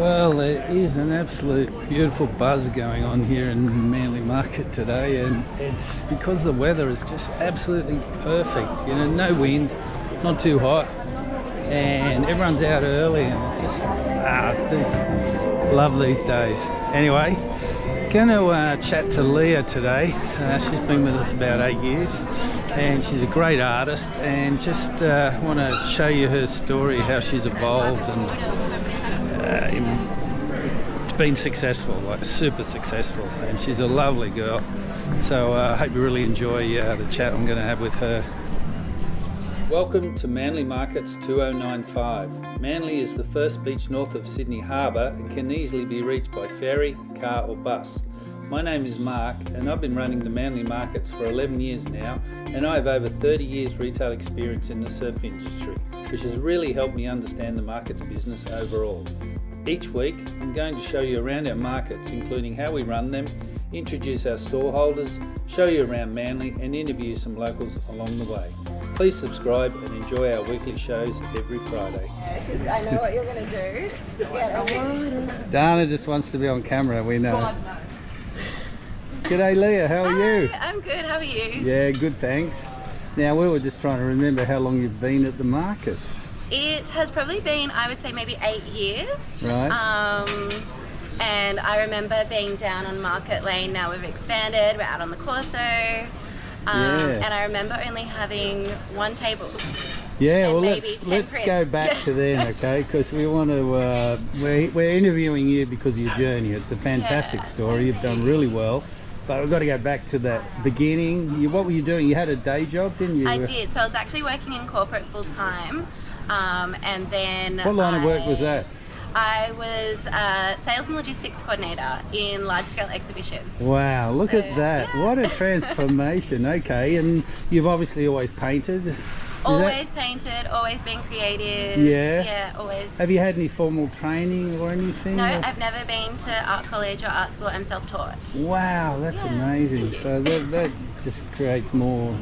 Well, there is an absolute beautiful buzz going on here in Manly Market today, and it's because the weather is just absolutely perfect. You know, no wind, not too hot, and everyone's out early, and just love these days. Anyway, gonna chat to Leah today. She's been with us about 8 years, and she's a great artist, and just want to show you her story, how she's evolved and been successful, like super successful, and she's a lovely girl. So I hope you really enjoy the chat I'm going to have with her. Welcome to Manly Markets 2095. Manly is the first beach north of Sydney Harbour and can easily be reached by ferry, car or bus. My name is Mark, and I've been running the Manly Markets for 11 years now, and I have over 30 years retail experience in the surf industry, which has really helped me understand the markets business overall. Each week, I'm going to show you around our markets, including how we run them, introduce our store holders, show you around Manly, and interview some locals along the way. Please subscribe and enjoy our weekly shows every Friday. I know what you're going to do. Dana just wants to be on camera, we know. God, no. G'day Leah, how are you? Hi, I'm good, how are you? Yeah, good, thanks. Now, we were just trying to remember how long you've been at the markets. It has probably been, I would say, maybe 8 years. Right. And I remember being down on Market Lane. Now we've expanded, we're out on the Corso. And I remember only having one table. Yeah, well, let's go back to then, okay? Because we want to, we're interviewing you because of your journey. It's a fantastic story. You've done really well. But we've got to go back to that beginning. What were you doing? You had a day job, didn't you? I did. So I was actually working in corporate full time. And then what line of work was that? I was sales and logistics coordinator in large-scale exhibitions. Wow, look at that. Yeah. What a transformation. Okay, and you've obviously always painted. Always painted, always been creative. Yeah? Yeah, always. Have you had any formal training or anything? No, I've never been to art college or art school. I'm self-taught. Wow, that's amazing. So that just creates more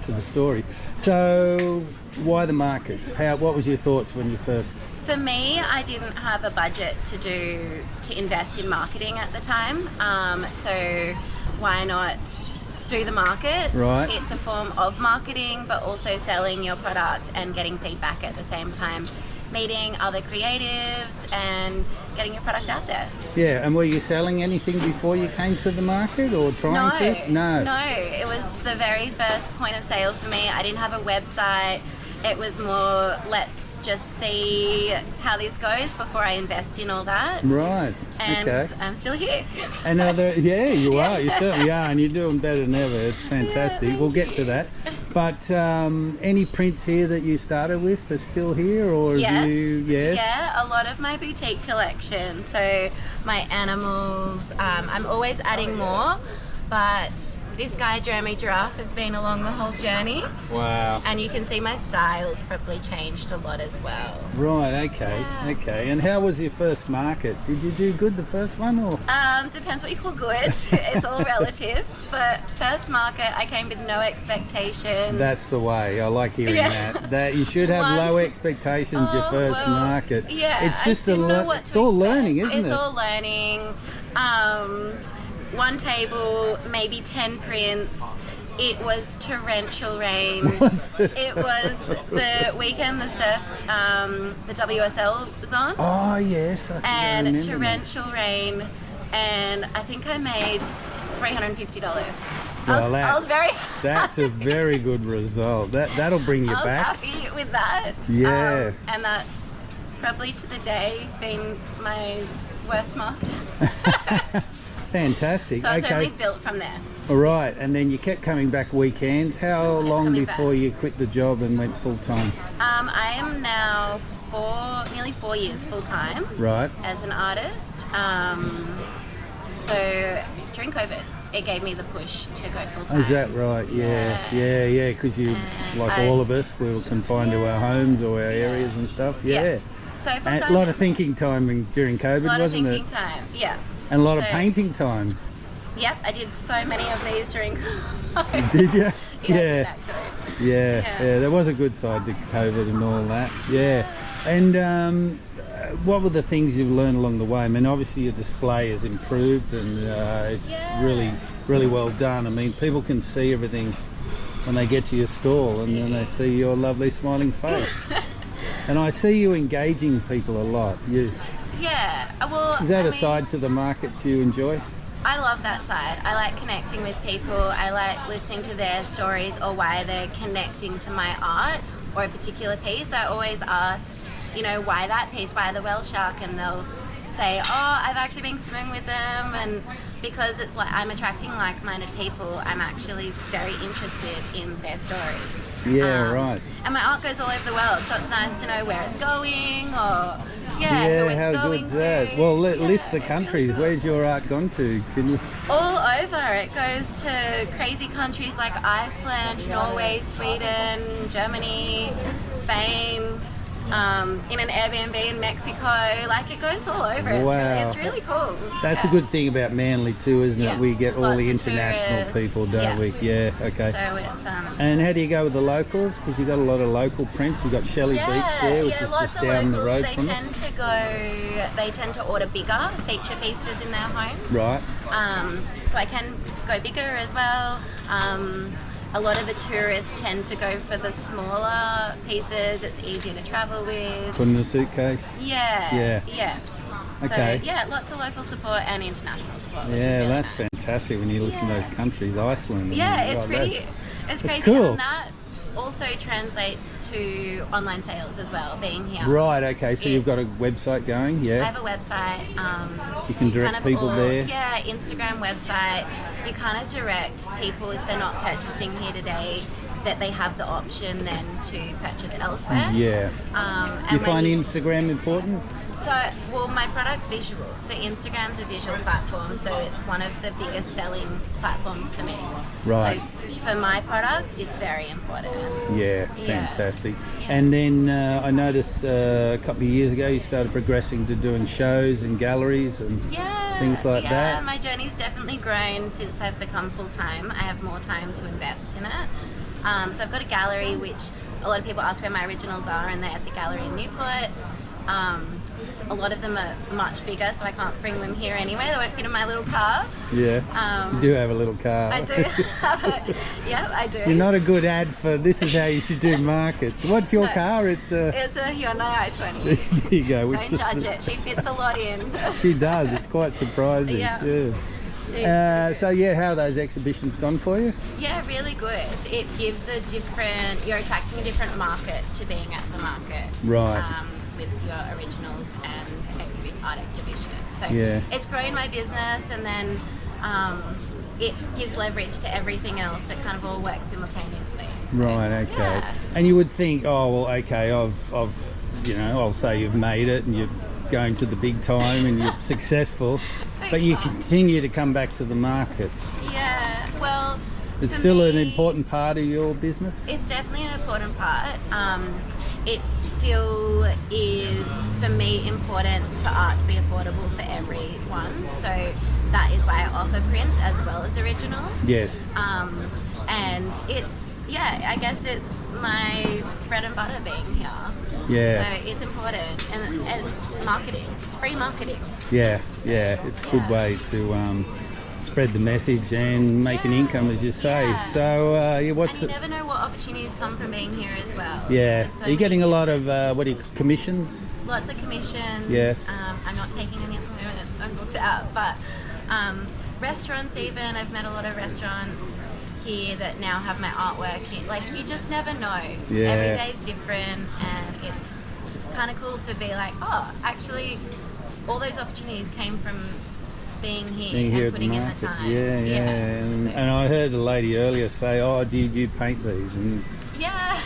to the story. So why the markets? What was your thoughts when you first... For me, I didn't have a budget to invest in marketing at the time. So why not do the market? Right. It's a form of marketing, but also selling your product and getting feedback at the same time. Meeting other creatives and getting your product out there. Yeah, and were you selling anything before you came to the market or trying to? No, it was the very first point of sale for me. I didn't have a website. It was more, let's just see how this goes before I invest in all that. Right. And okay. I'm still here. And you are. You certainly are, and you're doing better than ever. It's fantastic. Yeah, we'll get to that. But any prints here that you started with are still here, or yes. have you? Yes. Yeah, a lot of my boutique collection. So my animals. I'm always adding more, but this guy, Jeremy Giraffe, has been along the whole journey. Wow. And you can see my style's probably changed a lot as well. Right, okay, Yeah. okay. And how was your first market? Did you do good the first one, or? Depends what you call good. It's all relative. But first market, I came with no expectations. That's the way. I like hearing that. That you should have low expectations your first market. Yeah, it's just it's all learning, isn't it? It's all learning. One table, maybe 10 prints. It was torrential rain. It was the weekend the surf, the WSL was on. Oh yes, and torrential rain, and I think I made $350. Well, I was very that's a very good result. That'll bring you back. I was happy with that. Yeah. And that's probably to the day been my worst market. Fantastic. So it's okay. only built from there. All right, and then you kept coming back weekends. How long before you quit the job and went full time? I am now nearly 4 years full time. Right. As an artist. So during COVID, it gave me the push to go full time. Is that right? Yeah. Because you, like all of us, we were confined to our homes or our areas and stuff. Yeah. So full time. A lot of thinking time during COVID, wasn't it? A lot of thinking time. Yeah. And a lot of painting time. Yep, I did so many of these during COVID. Did you? Yeah. Yeah, there was a good side to COVID and all that. Yeah. And what were the things you've learned along the way? I mean, obviously your display has improved, and it's really well done. I mean, people can see everything when they get to your stall, and then they see your lovely smiling face. And I see you engaging people a lot. Yeah, well, is that a side to the markets you enjoy? I love that side. I like connecting with people. I like listening to their stories or why they're connecting to my art or a particular piece. I always ask, why that piece, why the whale shark, and they'll say, oh, I've actually been swimming with them, and because it's like I'm attracting like-minded people, I'm actually very interested in their story. Yeah, right. And my art goes all over the world, so it's nice to know where it's going, or who it's how going good's to. that? Well, list the countries. Really Where's your art gone to? Can you... All over. It goes to crazy countries like Iceland, Norway, Sweden, Germany, Spain. In an Airbnb in Mexico, like it goes all over. Wow. It's really cool. That's a good thing about Manly too, isn't it? We get all the international people, don't we? Yeah, okay. So it's and how do you go with the locals? Because you've got a lot of local prints. You've got Shelley Beach there, which is just down the road from us. They tend to order bigger feature pieces in their homes. Right. So I can go bigger as well. A lot of the tourists tend to go for the smaller pieces. It's easier to travel with. Put in a suitcase? Yeah. Okay. So, lots of local support and international support. Yeah, really that's nice. Fantastic when you listen to those countries, Iceland. It's pretty. It's crazy. Cool. And that also translates to online sales as well, being here. Right, okay. So you've got a website going, I have a website. You can direct people there? Yeah, Instagram, website. You kind of direct people if they're not purchasing here today, that they have the option then to purchase elsewhere. Yeah. You find Instagram important? So, my product's visual. So Instagram's a visual platform, so it's one of the biggest selling platforms for me. Right. So for my product, it's very important. Yeah, fantastic. Yeah. And then I noticed a couple of years ago you started progressing to doing shows and galleries and things like that. Yeah, my journey's definitely grown since I've become full-time. I have more time to invest in it. So I've got a gallery, which a lot of people ask where my originals are, and they're at the gallery in Newport. A lot of them are much bigger, so I can't bring them here anyway. They won't fit in my little car. Yeah, you do have a little car. I do have it. Yeah, I do. You're not a good ad for this is how you should do markets. What's your car? It's a Hyundai i20. There you go. Don't judge it. She fits a lot in. She does. It's quite surprising. Yeah. So how are those exhibitions gone for you? Yeah, really good. It gives you're attracting a different market to being at the market. Right. With your originals and art exhibition. So it's growing my business, and then it gives leverage to everything else. It kind of all works simultaneously. So, right, okay. Yeah. And you would think, I'll say you've made it and you're going to the big time and you're successful, but you continue to come back to the markets. Yeah, well, it's still an important part of your business? It's definitely an important part. It still is, for me, important for art to be affordable for everyone. So that is why I offer prints as well as originals. Yes. And I guess it's my bread and butter being here. Yeah. So it's important, and it's marketing. It's free marketing. Yeah, it's a good way to spread the message and make an income, as you say. Yeah. So you never know what opportunities come from being here as well. Yeah. So are you getting a lot of commissions? Lots of commissions. Yes. I'm not taking any at the moment. I'm booked out, but restaurants even. I've met a lot of restaurants here that now have my artwork here. Like, you just never know. Yeah. Every day's different, and it's kind of cool to be like, actually all those opportunities came from being here and putting in the time. And I heard a lady earlier say, do you paint these? And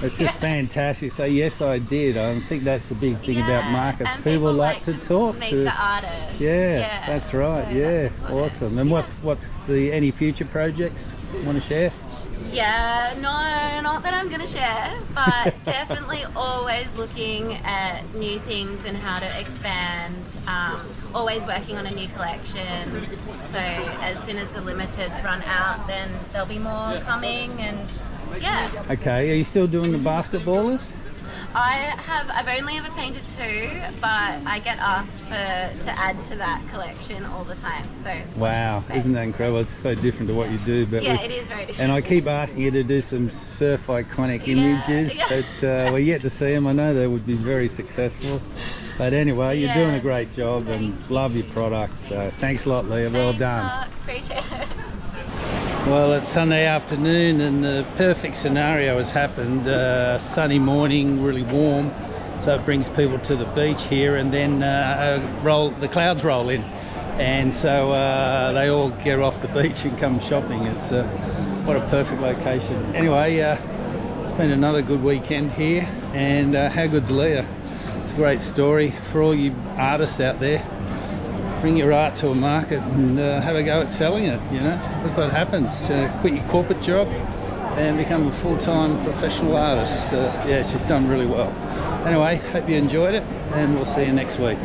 it's just fantastic. So yes, I did. I think that's the big thing about markets. And people like to talk make to the artists. Yeah, that's right. So awesome. And what's any future projects you want to share? Yeah, no, not that I'm going to share, but definitely always looking at new things and how to expand, always working on a new collection. So as soon as the limiteds run out, then there'll be more coming, and Yeah. Okay, are you still doing the basketballers? I've only ever painted 2, but I get asked to add to that collection all the time. So Wow, isn't that incredible? It's so different to what you do. But yeah, it is very different. And I keep asking you to do some surf iconic images, yeah. but we yet to see them. I know they would be very successful. But anyway, you're doing a great job and love your products. So thanks a lot, Leah. Well done. Mark. Appreciate it. Well, it's Sunday afternoon and the perfect scenario has happened. Sunny morning, really warm, so it brings people to the beach here, and then the clouds roll in, and so they all get off the beach and come shopping. It's what a perfect location. Anyway, it's been another good weekend here, and how good's Leah? It's a great story for all you artists out there. Bring your art to a market and have a go at selling it, you know. Look what happens. Quit your corporate job and become a full-time professional artist. Yeah, she's done really well. Anyway, hope you enjoyed it, and we'll see you next week.